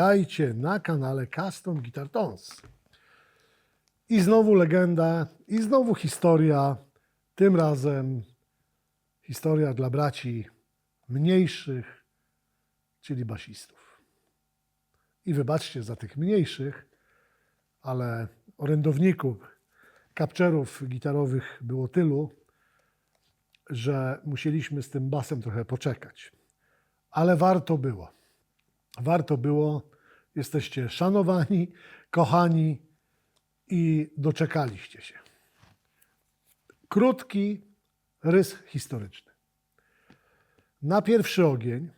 Witajcie na kanale Custom Guitar Tones. I znowu legenda, i znowu historia. Tym razem historia dla braci mniejszych, czyli basistów. I wybaczcie za tych mniejszych, ale orędowników, kapczerów gitarowych było tylu, że musieliśmy z tym basem trochę poczekać. Ale warto było. Warto było. Jesteście szanowani, kochani i doczekaliście się. Krótki rys historyczny. Na pierwszy ogień,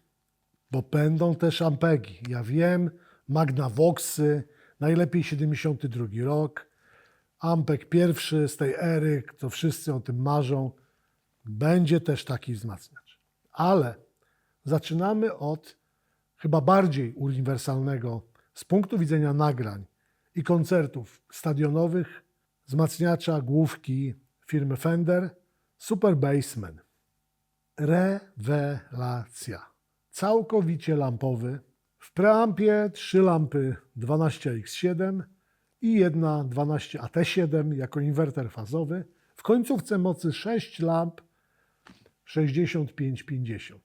bo będą też ampegi. Ja wiem, Magnavoxy, najlepiej 72 rok, ampeg pierwszy z tej ery, to wszyscy o tym marzą. Będzie też taki wzmacniacz. Ale zaczynamy od chyba bardziej uniwersalnego z punktu widzenia nagrań i koncertów stadionowych wzmacniacza główki firmy Fender Super Bassman. Rewelacja. Całkowicie lampowy. W preampie 3 lampy 12X7 i jedna 12 AT7 jako inwerter fazowy. W końcówce mocy 6 lamp 65-50.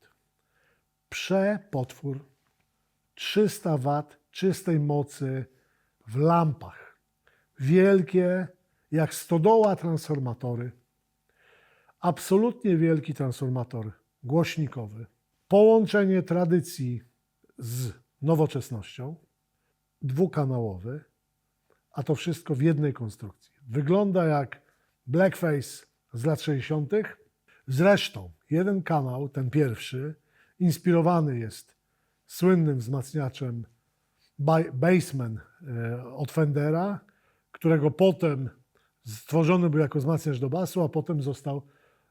Przepotwór. 300 W czystej mocy w lampach. Wielkie, jak stodoła transformatory. Absolutnie wielki transformator głośnikowy. Połączenie tradycji z nowoczesnością. Dwukanałowy. A to wszystko w jednej konstrukcji. Wygląda jak blackface z lat 60. Zresztą jeden kanał, ten pierwszy, inspirowany jest słynnym wzmacniaczem Bassman od Fendera, którego potem stworzony był jako wzmacniacz do basu, a potem został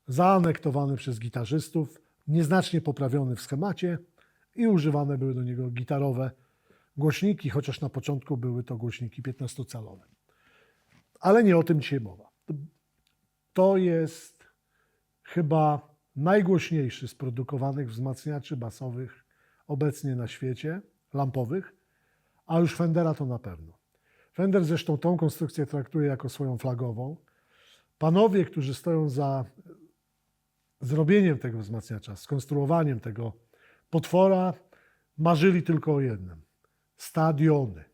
zaanektowany przez gitarzystów, nieznacznie poprawiony w schemacie i używane były do niego gitarowe głośniki, chociaż na początku były to głośniki 15-calowe. Ale nie o tym dzisiaj mowa. To jest chyba najgłośniejszy z produkowanych wzmacniaczy basowych obecnie na świecie, lampowych, a już Fendera to na pewno. Fender zresztą tą konstrukcję traktuje jako swoją flagową. Panowie, którzy stoją za zrobieniem tego wzmacniacza, skonstruowaniem tego potwora, marzyli tylko o jednym. Stadiony.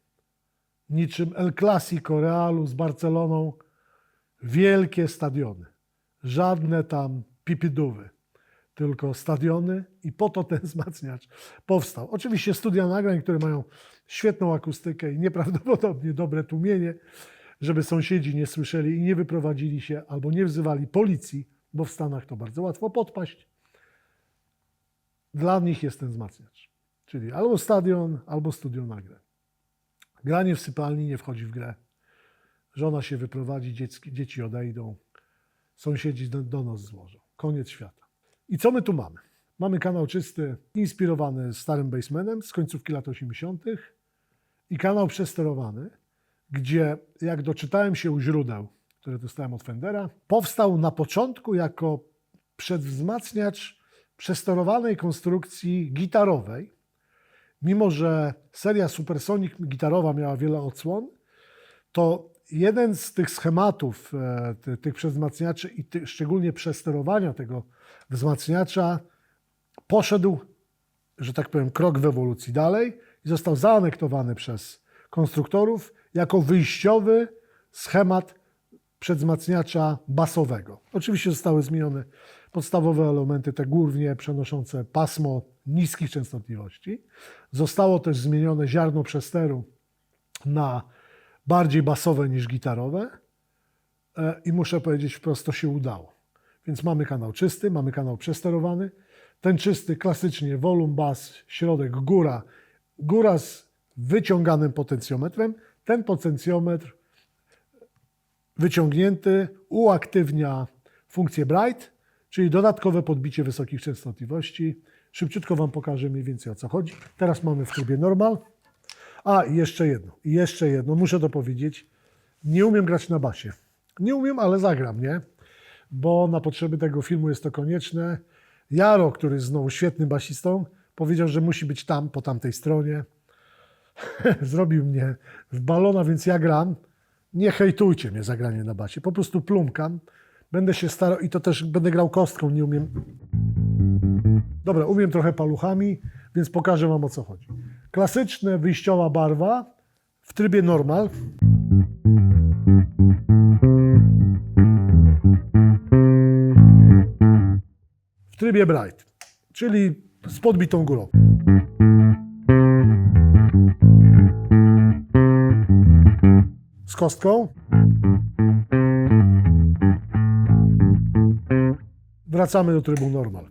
Niczym El Clasico Realu z Barceloną. Wielkie stadiony. Żadne tam pipidówy. Tylko stadiony i po to ten wzmacniacz powstał. Oczywiście studia nagrań, które mają świetną akustykę i nieprawdopodobnie dobre tłumienie, żeby sąsiedzi nie słyszeli i nie wyprowadzili się albo nie wzywali policji, bo w Stanach to bardzo łatwo podpaść. Dla nich jest ten wzmacniacz. Czyli albo stadion, albo studio nagrań. Granie w sypialni nie wchodzi w grę. Żona się wyprowadzi, dzieci odejdą, sąsiedzi do nas złożą. Koniec świata. I co my tu mamy? Mamy kanał czysty, inspirowany starym Bassmanem z końcówki lat 80. i kanał przesterowany, gdzie jak doczytałem się u źródeł, które dostałem od Fendera, powstał na początku jako przedwzmacniacz przesterowanej konstrukcji gitarowej. Mimo że seria Supersonic gitarowa miała wiele odsłon, to jeden z tych schematów, tych przedwzmacniaczy i szczególnie przesterowania tego wzmacniacza poszedł, że tak powiem, krok w ewolucji dalej i został zaanektowany przez konstruktorów jako wyjściowy schemat przedwzmacniacza basowego. Oczywiście zostały zmienione podstawowe elementy, te głównie przenoszące pasmo niskich częstotliwości. Zostało też zmienione ziarno przesteru na bardziej basowe niż gitarowe i muszę powiedzieć wprost, to się udało. Więc mamy kanał czysty, mamy kanał przesterowany. Ten czysty klasycznie volume, bas, środek, góra. Góra z wyciąganym potencjometrem. Ten potencjometr wyciągnięty uaktywnia funkcję bright, czyli dodatkowe podbicie wysokich częstotliwości. Szybciutko Wam pokażę mniej więcej o co chodzi. Teraz mamy w trybie normal. A, i jeszcze jedno, muszę to powiedzieć. Nie umiem grać na basie. Nie umiem, ale zagram, nie? Bo na potrzeby tego filmu jest to konieczne. Jaro, który jest znowu świetnym basistą, powiedział, że musi być tam, po tamtej stronie. zrobił mnie w balona, więc ja gram. Nie hejtujcie mnie za granie na basie, po prostu plumkam. Będę się starał i to też będę grał kostką, nie umiem. Dobra, umiem trochę paluchami, więc pokażę wam, o co chodzi. Klasyczna wyjściowa barwa w trybie normal. W trybie bright, czyli z podbitą górą. Z kostką. Wracamy do trybu normal.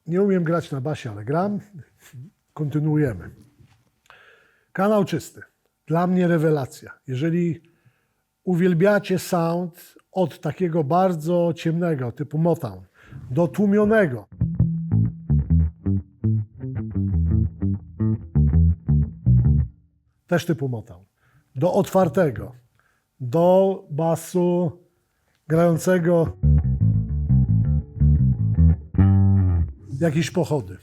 Nie umiem grać na basie, ale gram. Kontynuujemy. Kanał czysty. Dla mnie rewelacja. Jeżeli uwielbiacie sound od takiego bardzo ciemnego, typu Motown, do tłumionego, też typu Motown, do otwartego, do basu grającego jakieś pochody.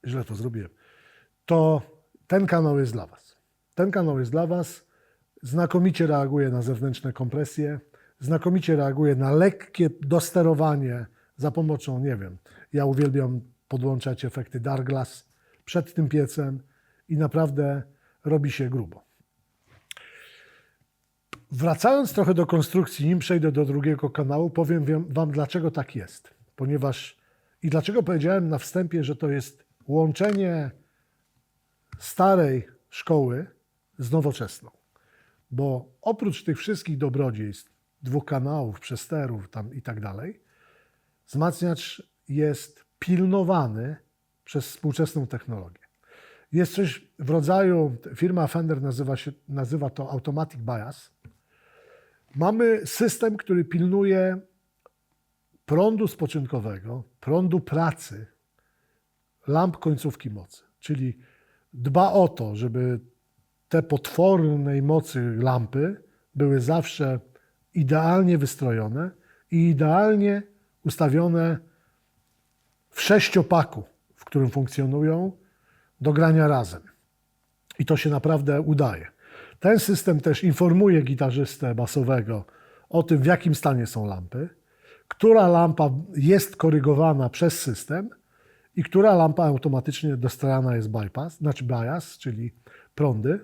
Źle to zrobiłem. To ten kanał jest dla Was. Ten kanał jest dla Was. Znakomicie reaguje na zewnętrzne kompresje, znakomicie reaguje na lekkie dosterowanie za pomocą, nie wiem, ja uwielbiam podłączać efekty Dark Glass przed tym piecem i naprawdę robi się grubo. Wracając trochę do konstrukcji, nim przejdę do drugiego kanału, powiem Wam, dlaczego tak jest. Ponieważ i dlaczego powiedziałem na wstępie, że to jest łączenie starej szkoły z nowoczesną. Bo oprócz tych wszystkich dobrodziejstw, dwóch kanałów, przesterów tam i tak dalej, wzmacniacz jest pilnowany przez współczesną technologię. Jest coś w rodzaju, firma Fender nazywa to Automatic Bias. Mamy system, który pilnuje prądu spoczynkowego, prądu pracy lamp końcówki mocy. Czyli dba o to, żeby te potwornej mocy lampy były zawsze idealnie wystrojone i idealnie ustawione w sześciopaku, w którym funkcjonują do grania razem. I to się naprawdę udaje. Ten system też informuje gitarzystę basowego o tym, w jakim stanie są lampy, która lampa jest korygowana przez system i która lampa automatycznie dostrojana jest bias, czyli prądy.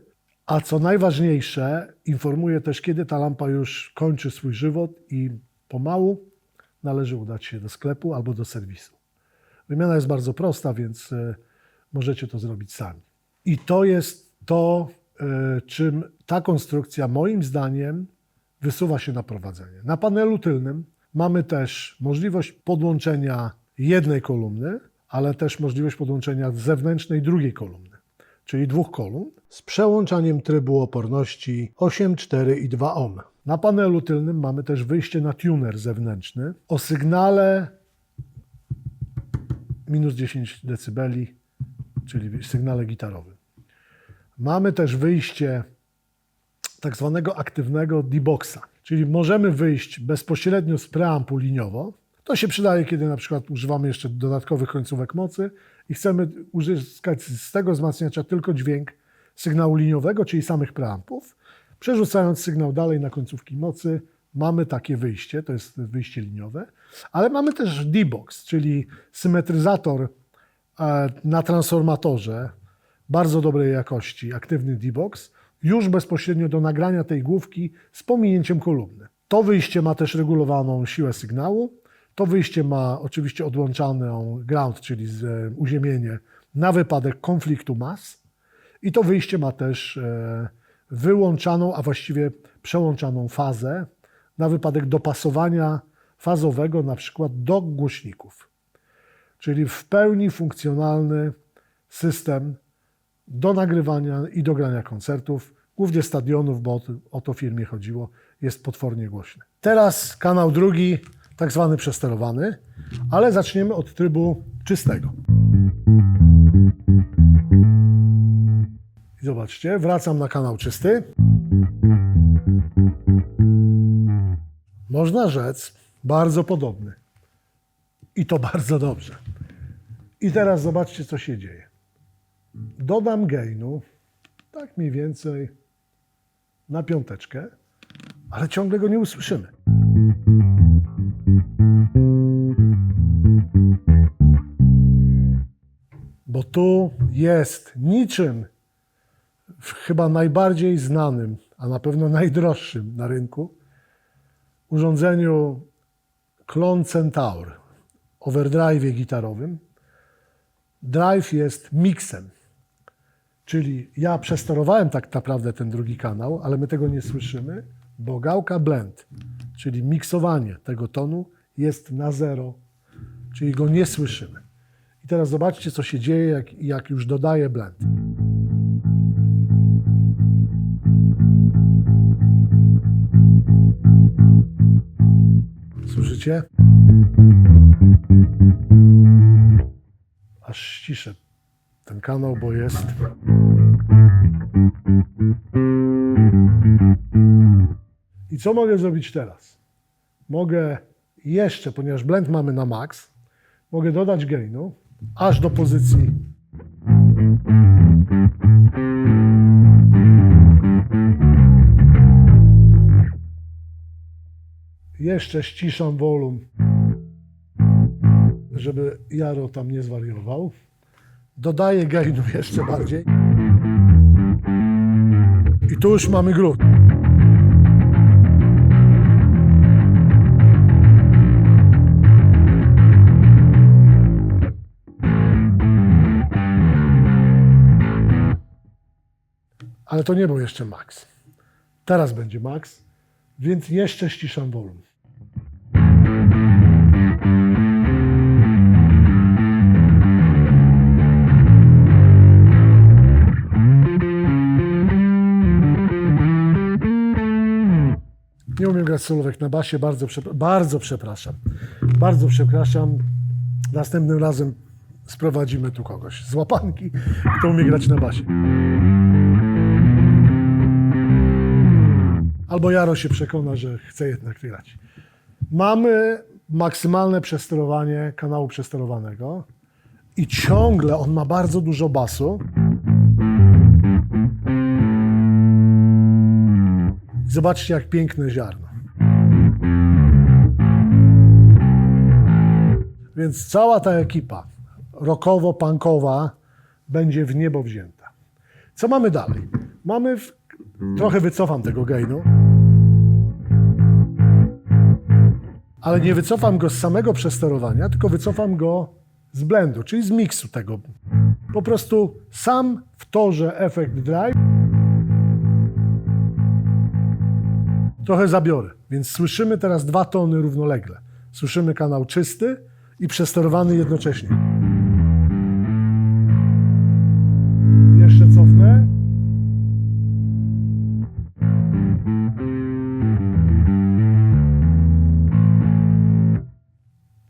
A co najważniejsze, informuje też, kiedy ta lampa już kończy swój żywot i pomału należy udać się do sklepu albo do serwisu. Wymiana jest bardzo prosta, więc możecie to zrobić sami. I to jest to, czym ta konstrukcja moim zdaniem wysuwa się na prowadzenie. Na panelu tylnym mamy też możliwość podłączenia jednej kolumny, ale też możliwość podłączenia zewnętrznej drugiej kolumny, czyli dwóch kolumn, z przełączaniem trybu oporności 8, 4 i 2 ohm. Na panelu tylnym mamy też wyjście na tuner zewnętrzny o sygnale minus 10 dB, czyli sygnale gitarowym. Mamy też wyjście tak zwanego aktywnego D-boxa, czyli możemy wyjść bezpośrednio z preampu liniowo. To się przydaje, kiedy na przykład używamy jeszcze dodatkowych końcówek mocy i chcemy uzyskać z tego wzmacniacza tylko dźwięk sygnału liniowego, czyli samych preampów. Przerzucając sygnał dalej na końcówki mocy, mamy takie wyjście, to jest wyjście liniowe, ale mamy też D-box, czyli symetryzator na transformatorze bardzo dobrej jakości, aktywny D-box, już bezpośrednio do nagrania tej główki z pominięciem kolumny. To wyjście ma też regulowaną siłę sygnału. To wyjście ma oczywiście odłączaną ground, czyli uziemienie na wypadek konfliktu mas. I to wyjście ma też wyłączaną, a właściwie przełączaną fazę na wypadek dopasowania fazowego na przykład do głośników. Czyli w pełni funkcjonalny system do nagrywania i do grania koncertów, głównie stadionów, bo o to firmie chodziło, jest potwornie głośny. Teraz kanał drugi, tak zwany przesterowany, ale zaczniemy od trybu czystego. I zobaczcie, wracam na kanał czysty. Można rzec, bardzo podobny. I to bardzo dobrze. I teraz zobaczcie, co się dzieje. Dodam gainu, tak mniej więcej na 5, ale ciągle go nie usłyszymy. Bo tu jest niczym w chyba najbardziej znanym, a na pewno najdroższym na rynku urządzeniu Klon Centaur, overdrive'ie gitarowym. Drive jest miksem, czyli ja przesterowałem tak naprawdę ten drugi kanał, ale my tego nie słyszymy, bo gałka blend, czyli miksowanie tego tonu jest na 0, czyli go nie słyszymy. I teraz zobaczcie, co się dzieje, jak już dodaję blend. Słyszycie? Aż ściszę ten kanał, bo jest... I co mogę zrobić teraz? Mogę jeszcze, ponieważ blend mamy na max, mogę dodać gainu aż do pozycji jeszcze ściszam wolum, żeby Jaro tam nie zwariował. Dodaję gainu jeszcze bardziej. I tu już mamy groove. Ale to nie był jeszcze max. Teraz będzie max, więc jeszcze ściszam wolum. Nie umiem grać solówek na basie, bardzo przepraszam. Bardzo przepraszam. Następnym razem sprowadzimy tu kogoś z łapanki, kto umie grać na basie. Albo Jaro się przekona, że chce jednak grać. Mamy maksymalne przesterowanie kanału przesterowanego i ciągle on ma bardzo dużo basu. Zobaczcie, jak piękne ziarno. Więc cała ta ekipa rockowo-punkowa będzie w niebo wzięta. Co mamy dalej? Trochę wycofam tego gainu, ale nie wycofam go z samego przesterowania, tylko wycofam go z blendu, czyli z miksu tego. Po prostu sam w torze efekt drive trochę zabiorę, więc słyszymy teraz 2 tony równolegle. Słyszymy kanał czysty i przesterowany jednocześnie. Jeszcze cofnę.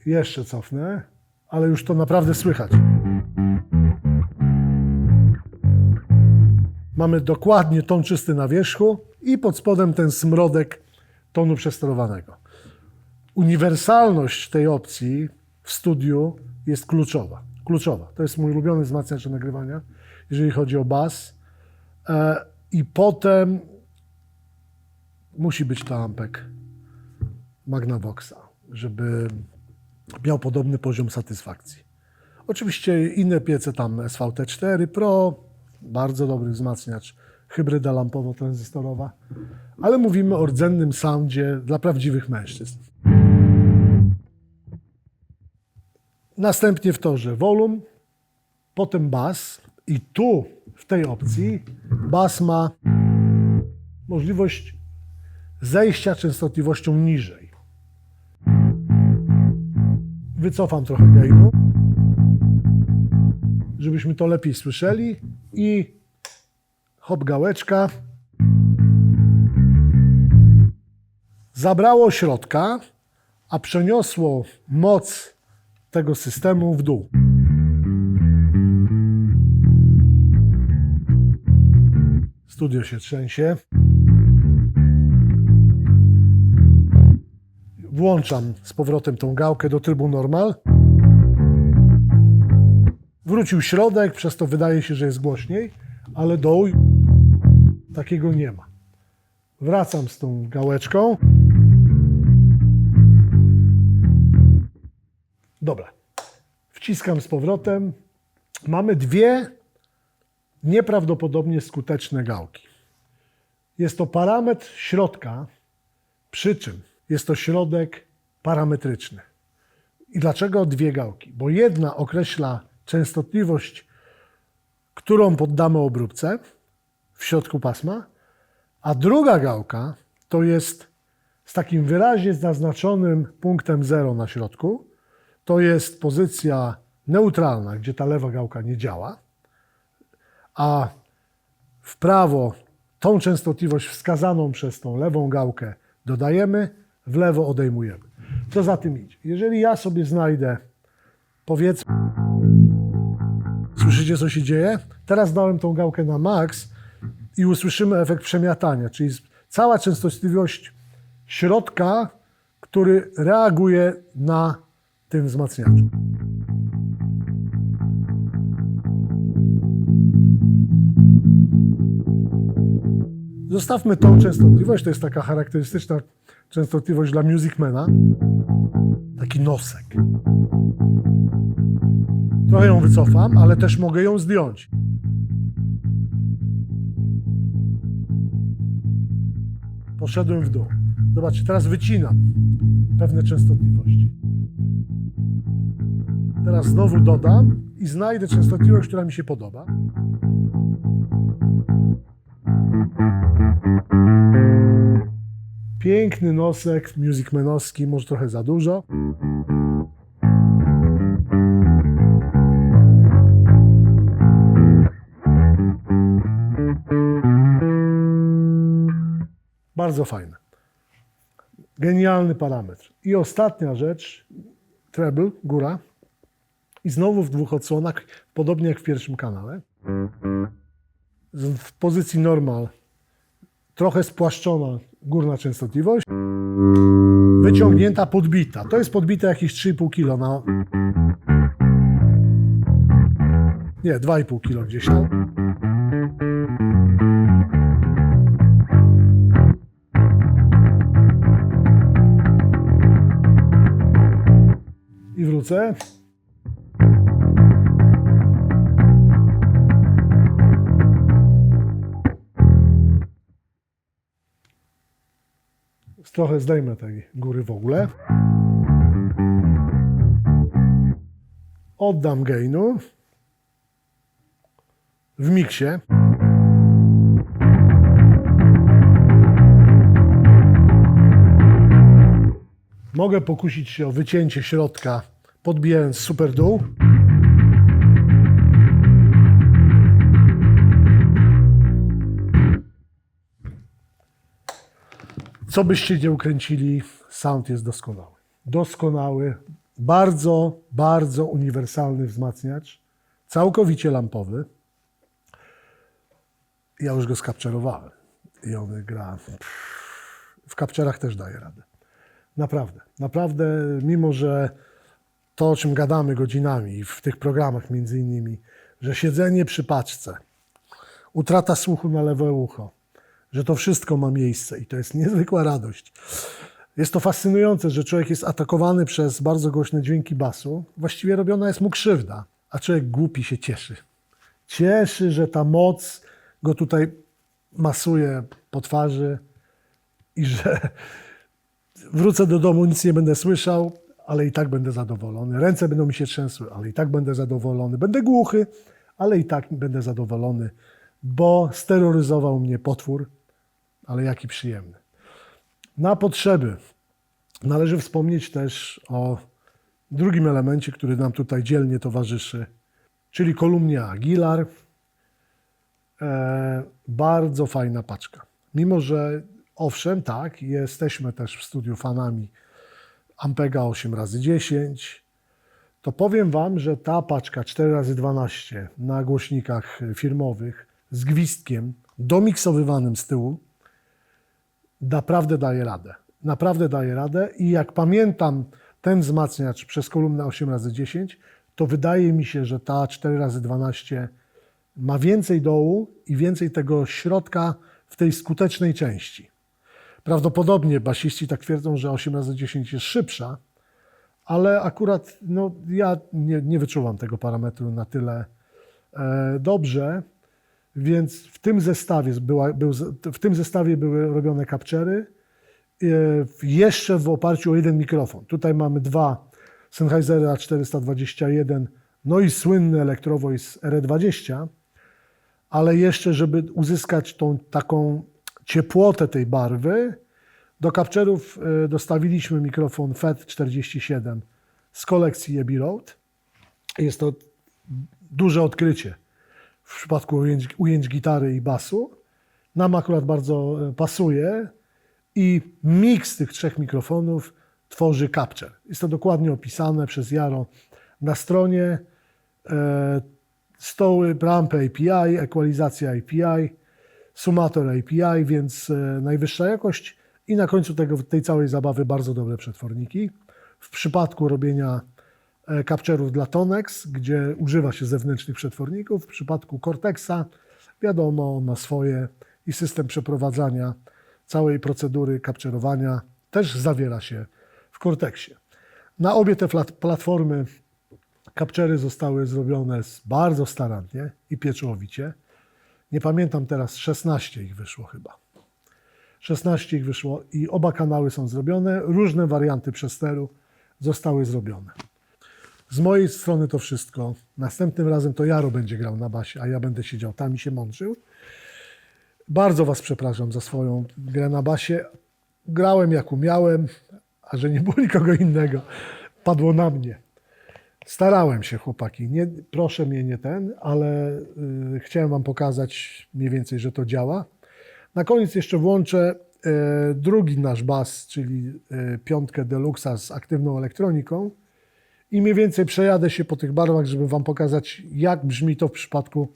Jeszcze cofnę, ale już to naprawdę słychać. Mamy dokładnie ton czysty na wierzchu i pod spodem ten smrodek tonu przesterowanego. Uniwersalność tej opcji w studiu jest kluczowa. To jest mój ulubiony wzmacniacz do nagrywania, jeżeli chodzi o bas. I potem musi być to ampek Magnavoxa, żeby miał podobny poziom satysfakcji. Oczywiście inne piece tam SVT4 Pro, bardzo dobry wzmacniacz, hybryda lampowo-tranzystorowa, ale mówimy o rdzennym soundzie dla prawdziwych mężczyzn. Następnie w torze volum, potem bas i tu w tej opcji bas ma możliwość zejścia częstotliwością niżej. Wycofam trochę gainu, żebyśmy to lepiej słyszeli i hop gałeczka. Zabrało środka, a przeniosło moc tego systemu w dół. Studio się trzęsie. Włączam z powrotem tą gałkę do trybu normal. Wrócił środek, przez to wydaje się, że jest głośniej, ale dołu takiego nie ma. Wracam z tą gałeczką. Dobra. Wciskam z powrotem. Mamy dwie nieprawdopodobnie skuteczne gałki. Jest to parametr środka, przy czym jest to środek parametryczny. I dlaczego dwie gałki? Bo jedna określa częstotliwość, którą poddamy obróbce w środku pasma, a druga gałka to jest z takim wyraźnie zaznaczonym punktem 0 na środku. To jest pozycja neutralna, gdzie ta lewa gałka nie działa, a w prawo tą częstotliwość wskazaną przez tą lewą gałkę dodajemy, w lewo odejmujemy. Co za tym idzie? Jeżeli ja sobie znajdę, powiedzmy, słyszycie, co się dzieje? Teraz dałem tą gałkę na max i usłyszymy efekt przemiatania, czyli cała częstotliwość środka, który reaguje na tym wzmacniaczu. Zostawmy tą częstotliwość, to jest taka charakterystyczna częstotliwość dla Musicmana. Taki nosek. Trochę ją wycofam, ale też mogę ją zdjąć. Poszedłem w dół. Zobaczcie, teraz wycinam pewne częstotliwości. Teraz znowu dodam i znajdę częstotliwość, która mi się podoba. Piękny nosek musicmanowski, może trochę za dużo. Bardzo fajne. Genialny parametr. I ostatnia rzecz, treble, góra. I znowu w dwóch odsłonach, podobnie jak w pierwszym kanale. W pozycji normal trochę spłaszczona górna częstotliwość. Wyciągnięta, podbita. To jest podbite jakieś 3,5 kg na... Nie, 2,5 kg gdzieś tam. I wrócę. Trochę zdejmę tej góry w ogóle. Oddam gainu w miksie. Mogę pokusić się o wycięcie środka, podbijając super dół. Co byście nie ukręcili, sound jest doskonały. Doskonały, bardzo, bardzo uniwersalny wzmacniacz, całkowicie lampowy. Ja już go skapczerowałem i on gra. W kapczerach też daje radę. Naprawdę, naprawdę, mimo że to, o czym gadamy godzinami w tych programach między innymi, że siedzenie przy paczce, utrata słuchu na lewe ucho, że to wszystko ma miejsce i to jest niezwykła radość. Jest to fascynujące, że człowiek jest atakowany przez bardzo głośne dźwięki basu. Właściwie robiona jest mu krzywda, a człowiek głupi się cieszy. Cieszy, że ta moc go tutaj masuje po twarzy i że wrócę do domu, nic nie będę słyszał, ale i tak będę zadowolony. Ręce będą mi się trzęsły, ale i tak będę zadowolony. Będę głuchy, ale i tak będę zadowolony, bo steroryzował mnie potwór, ale jaki przyjemny. Na potrzeby należy wspomnieć też o drugim elemencie, który nam tutaj dzielnie towarzyszy, czyli kolumnie Aguilar. Bardzo fajna paczka. Mimo że owszem, tak, jesteśmy też w studiu fanami Ampega 8x10, to powiem Wam, że ta paczka 4x12 na głośnikach firmowych z gwizdkiem domiksowywanym z tyłu naprawdę daje radę. naprawdę daje radę i jak pamiętam ten wzmacniacz przez kolumnę 8x10, to wydaje mi się, że ta 4x12 ma więcej dołu i więcej tego środka w tej skutecznej części. Prawdopodobnie basiści tak twierdzą, że 8x10 jest szybsza, ale akurat ja nie wyczuwam tego parametru na tyle dobrze, więc w tym zestawie były robione capture'y jeszcze w oparciu o jeden mikrofon. Tutaj mamy dwa Sennheisera 421, no i słynny Electro-Voice RE20, ale jeszcze, żeby uzyskać tą taką ciepłotę tej barwy, do capture'ów dostawiliśmy mikrofon FET47 z kolekcji Abbey Road. Jest to duże odkrycie w przypadku ujęć gitary i basu. Nam akurat bardzo pasuje i miks tych trzech mikrofonów tworzy capture. Jest to dokładnie opisane przez Jaro na stronie. Stoły, rampy API, ekwalizacja API, sumator API, więc najwyższa jakość i na końcu tej całej zabawy bardzo dobre przetworniki. W przypadku robienia capture'ów dla Tonex, gdzie używa się zewnętrznych przetworników, w przypadku Cortexa wiadomo, on ma swoje i system przeprowadzania całej procedury capture'owania też zawiera się w Cortexie. Na obie te platformy capture'y zostały zrobione bardzo starannie i pieczołowicie. Nie pamiętam teraz, 16 ich wyszło chyba. 16 ich wyszło i oba kanały są zrobione. Różne warianty przesteru zostały zrobione. Z mojej strony to wszystko. Następnym razem to Jaro będzie grał na basie, a ja będę siedział tam i się mądrzył. Bardzo Was przepraszam za swoją grę na basie. Grałem jak umiałem, a że nie było nikogo innego, padło na mnie. Starałem się, chłopaki. Proszę mnie nie ale chciałem Wam pokazać mniej więcej, że to działa. Na koniec jeszcze włączę drugi nasz bas, czyli piątkę Deluxa z aktywną elektroniką i mniej więcej przejadę się po tych barwach, żeby Wam pokazać, jak brzmi to w przypadku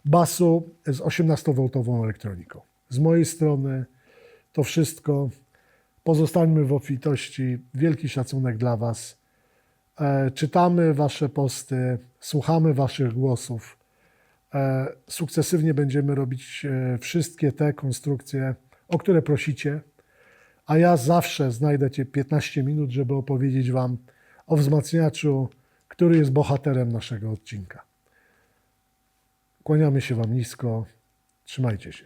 basu z 18V elektroniką. Z mojej strony to wszystko. Pozostańmy w obfitości. Wielki szacunek dla Was. Czytamy Wasze posty, słuchamy Waszych głosów. Sukcesywnie będziemy robić wszystkie te konstrukcje, o które prosicie, a ja zawsze znajdę 15 minut, żeby opowiedzieć Wam o wzmacniaczu, który jest bohaterem naszego odcinka. Kłaniamy się Wam nisko. Trzymajcie się.